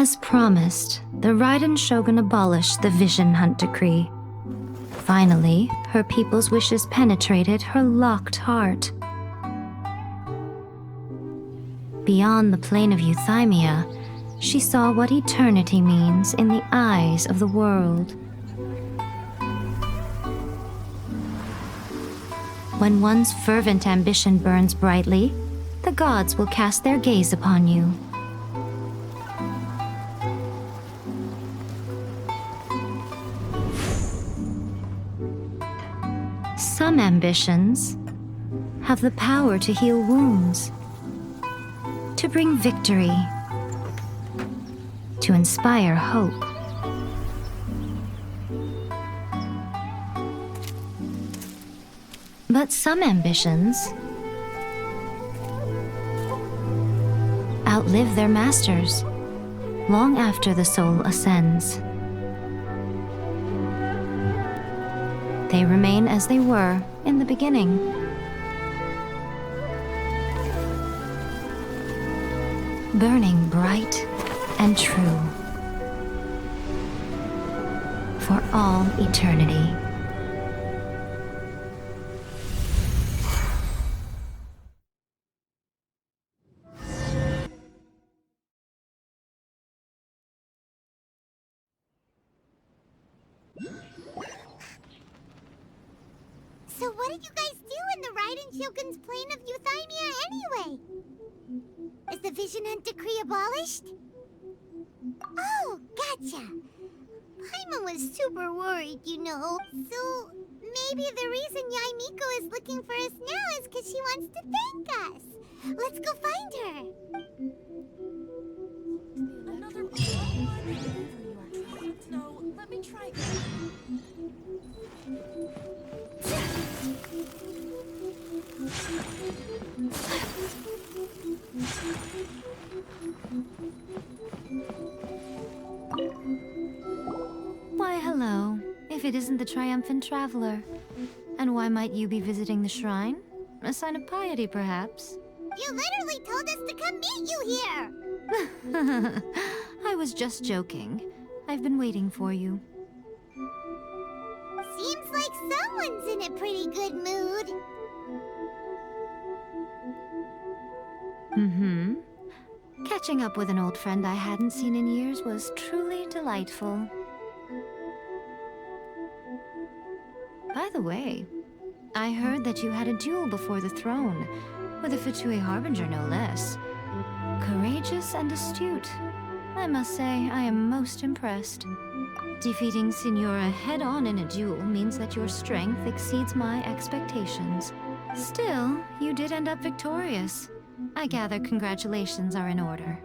As promised, the Raiden Shogun abolished the Vision Hunt Decree. Finally, her people's wishes penetrated her locked heart. Beyond the plane of euthymia, she saw what eternity means in the eyes of the world. When one's fervent ambition burns brightly, the gods will cast their gaze upon you. Some ambitions have the power to heal wounds, to bring victory, to inspire hope. But some ambitions outlive their masters long after the soul ascends. They remain as they were in the beginning. Burning bright and true for all eternity. So what did you guys do in the Raiden Shogun's plane of euthymia anyway? Is the Vision Hunt Decree abolished? Oh, gotcha. Paimon was super worried, you know. So maybe the reason Yaimiko is looking for us now is because she wants to thank us. Let's go find her. Another No, let me try again. Why, hello, if it isn't the triumphant traveler. And why might you be visiting the shrine? A sign of piety, perhaps? You literally told us to come meet you here! I was just joking. I've been waiting for you. Seems like someone's in a pretty good mood. Mm-hmm. Catching up with an old friend I hadn't seen in years was truly delightful. By the way, I heard that you had a duel before the throne, with a Fatui Harbinger no less. Courageous and astute. I must say, I am most impressed. Defeating Signora head-on in a duel means that your strength exceeds my expectations. Still, you did end up victorious. I gather congratulations are in order.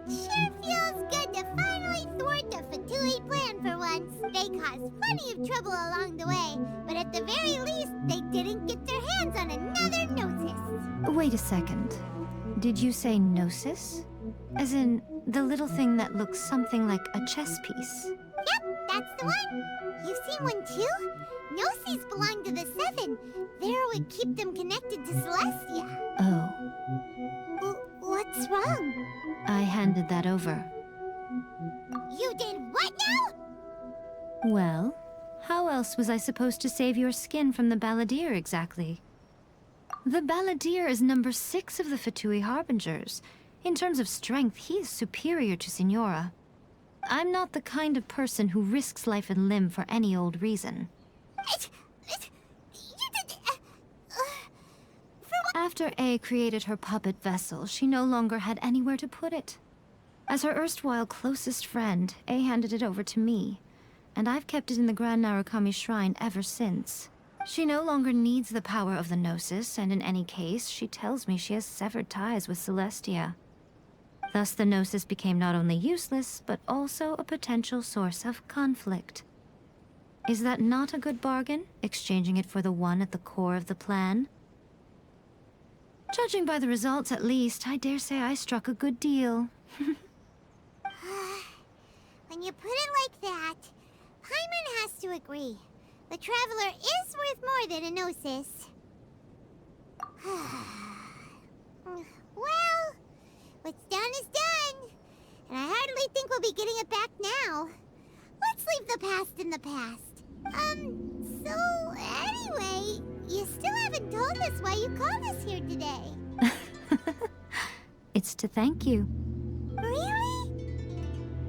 Sure feels good to finally thwart the Fatui plan for once. They caused plenty of trouble along the way, but at the very least, they didn't get their hands on another Gnosis. Wait a second. Did you say Gnosis? As in, the little thing that looks something like a chess piece? Yep, that's the one. You've seen one too? Gnosis belong to the Seven. They're what keep them connected to Celestia. Oh. What's wrong? I handed that over. You did what now? Well, how else was I supposed to save your skin from the Balladeer exactly? The Balladeer is number 6 of the Fatui Harbingers. In terms of strength, he is superior to Signora. I'm not the kind of person who risks life and limb for any old reason. After A created her puppet vessel, she no longer had anywhere to put it. As her erstwhile closest friend, A handed it over to me, and I've kept it in the Grand Narukami Shrine ever since. She no longer needs the power of the Gnosis, and in any case, she tells me she has severed ties with Celestia. Thus the Gnosis became not only useless, but also a potential source of conflict. Is that not a good bargain, exchanging it for the one at the core of the plan? Judging by the results, at least, I dare say I struck a good deal. When you put it like that, Paimon has to agree. The Traveler is worth more than a Gnosis. Well, what's done is done. And I think we'll be getting it back now. Let's leave the past in the past. So anyway, you still haven't told us why you called us here today. It's to thank you. Really?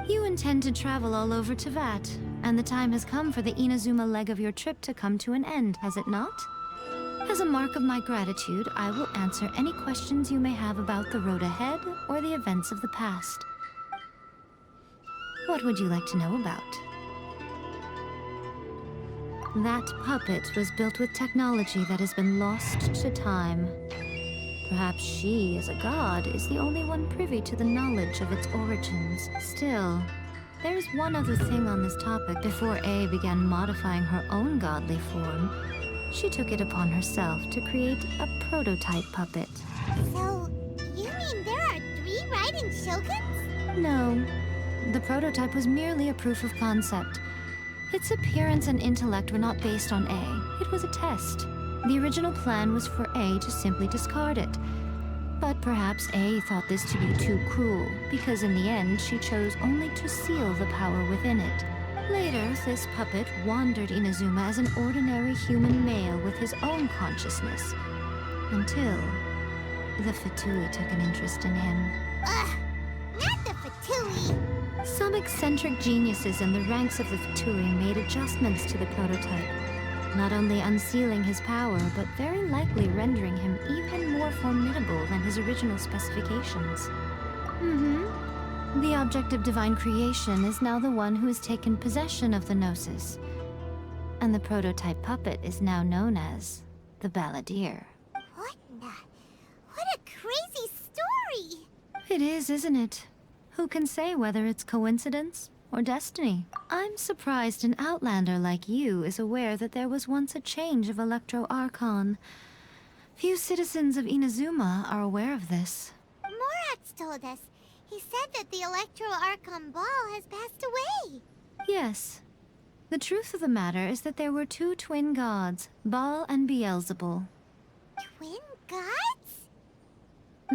You intend to travel all over Teyvat, and the time has come for the Inazuma leg of your trip to come to an end, has it not? As a mark of my gratitude, I will answer any questions you may have about the road ahead or the events of the past. What would you like to know about? That puppet was built with technology that has been lost to time. Perhaps she, as a god, is the only one privy to the knowledge of its origins. Still, there is one other thing on this topic. Before A began modifying her own godly form, she took it upon herself to create a prototype puppet. So, you mean there are 3 Raiden Shoguns? No, the prototype was merely a proof of concept. Its appearance and intellect were not based on A. It was a test. The original plan was for A to simply discard it. But perhaps A thought this to be too cruel, because in the end she chose only to seal the power within it. Later, this puppet wandered Inazuma as an ordinary human male with his own consciousness. Until the Fatui took an interest in him. Ugh, not the Fatui. Some eccentric geniuses in the ranks of the Fatui made adjustments to the prototype, not only unsealing his power, but very likely rendering him even more formidable than his original specifications. The object of divine creation is now the one who has taken possession of the Gnosis, and the prototype puppet is now known as the Balladeer. What a crazy story! It is, isn't it? Who can say whether it's coincidence or destiny? I'm surprised an outlander like you is aware that there was once a change of Electro Archon. Few citizens of Inazuma are aware of this. Morax told us. He said that the Electro Archon Ball has passed away. Yes. The truth of the matter is that there were 2 twin gods, Baal and Beelzebul. Twin gods?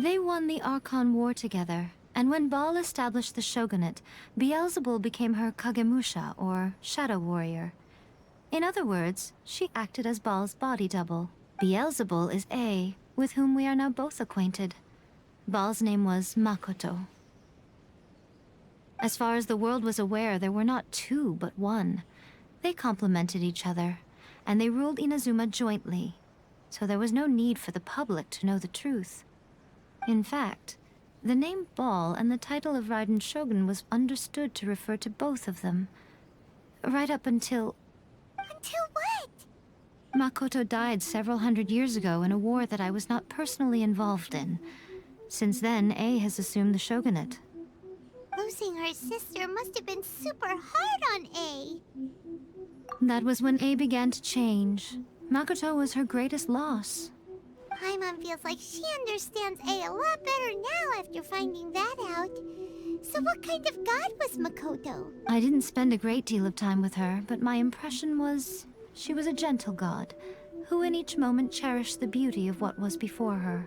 They won the Archon War together, and when Baal established the shogunate, Beelzebul became her Kagemusha, or shadow warrior. In other words, she acted as Baal's body double. Beelzebul is A, with whom we are now both acquainted. Baal's name was Makoto. As far as the world was aware, there were not 2, but 1. They complemented each other, and they ruled Inazuma jointly, so there was no need for the public to know the truth. In fact, the name Baal and the title of Raiden Shogun was understood to refer to both of them. Right up until... Until what? Makoto died several hundred years ago in a war that I was not personally involved in. Since then, A has assumed the shogunate. Losing her sister must have been super hard on A. That was when A began to change. Makoto was her greatest loss. Paimon feels like she understands A lot better now after finding that out. So what kind of god was Makoto? I didn't spend a great deal of time with her, but my impression was she was a gentle god, who in each moment cherished the beauty of what was before her.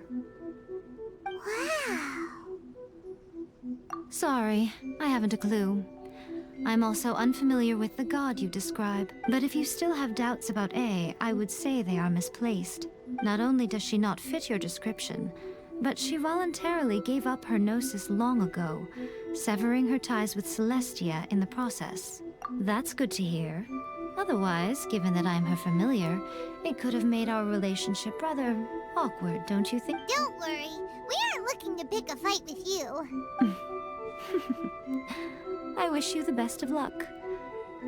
Wow. Sorry, I haven't a clue. I'm also unfamiliar with the god you describe, but if you still have doubts about A, I would say they are misplaced. Not only does she not fit your description, but she voluntarily gave up her gnosis long ago, severing her ties with Celestia in the process. That's good to hear. Otherwise, given that I'm her familiar, it could have made our relationship rather awkward, don't you think? Don't worry. We aren't looking to pick a fight with you. I wish you the best of luck.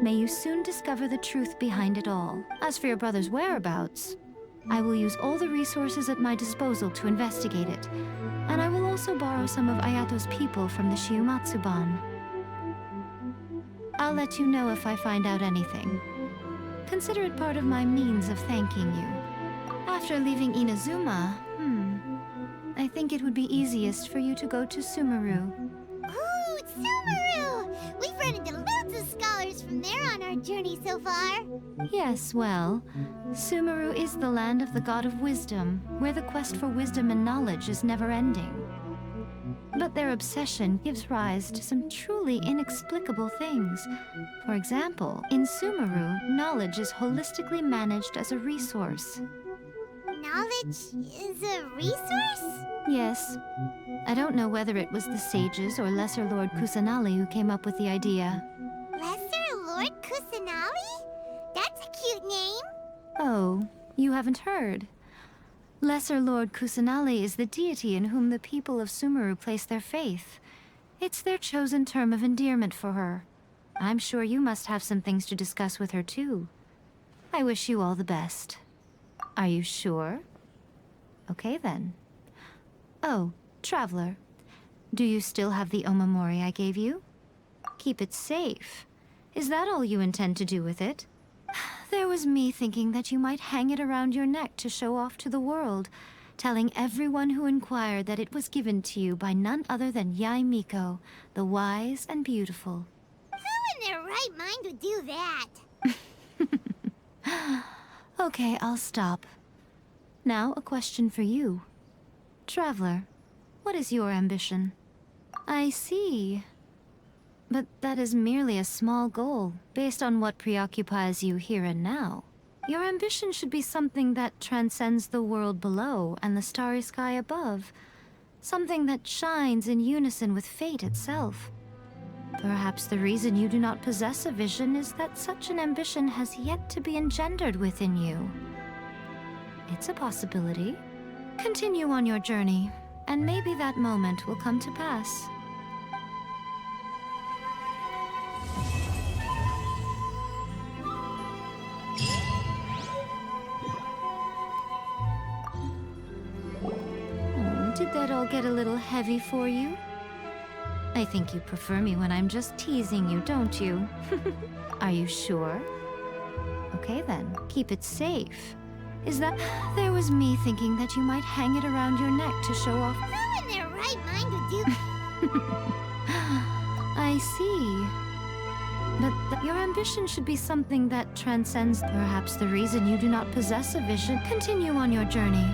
May you soon discover the truth behind it all. As for your brother's whereabouts, I will use all the resources at my disposal to investigate it, and I will also borrow some of Ayato's people from the Shiumatsuban. I'll let you know if I find out anything. Consider it part of my means of thanking you. After leaving Inazuma, I think it would be easiest for you to go to Sumeru. Ooh, Sumeru! We've run into loads of scholars from there on our journey so far. Yes, well, Sumeru is the land of the god of wisdom, where the quest for wisdom and knowledge is never ending. But their obsession gives rise to some truly inexplicable things. For example, in Sumeru, knowledge is holistically managed as a resource. Knowledge is a resource? Yes. I don't know whether it was the sages or Lesser Lord Kusanali who came up with the idea. Lesser Lord Kusanali? That's a cute name. Oh, you haven't heard. Lesser Lord Kusanali is the deity in whom the people of Sumeru place their faith. It's their chosen term of endearment for her. I'm sure you must have some things to discuss with her too. I wish you all the best. Are you sure? Okay then. Oh, Traveler. Do you still have the Omamori I gave you? Keep it safe. Is that all you intend to do with it? There was me thinking that you might hang it around your neck to show off to the world, telling everyone who inquired that it was given to you by none other than Yae Miko, the wise and beautiful. Who in their right mind would do that? Okay, I'll stop. Now, a question for you. Traveler, what is your ambition? I see. But that is merely a small goal, based on what preoccupies you here and now. Your ambition should be something that transcends the world below and the starry sky above. Something that shines in unison with fate itself. Perhaps the reason you do not possess a vision is that such an ambition has yet to be engendered within you. It's a possibility. Continue on your journey, and maybe that moment will come to pass. Oh, did that all get a little heavy for you? I think you prefer me when I'm just teasing you, don't you? Are you sure? Okay then, keep it safe. Is that... There was me thinking that you might hang it around your neck to show off... Who in their right mind would do... I see. But your ambition should be something that transcends... Perhaps the reason you do not possess a vision. Continue on your journey,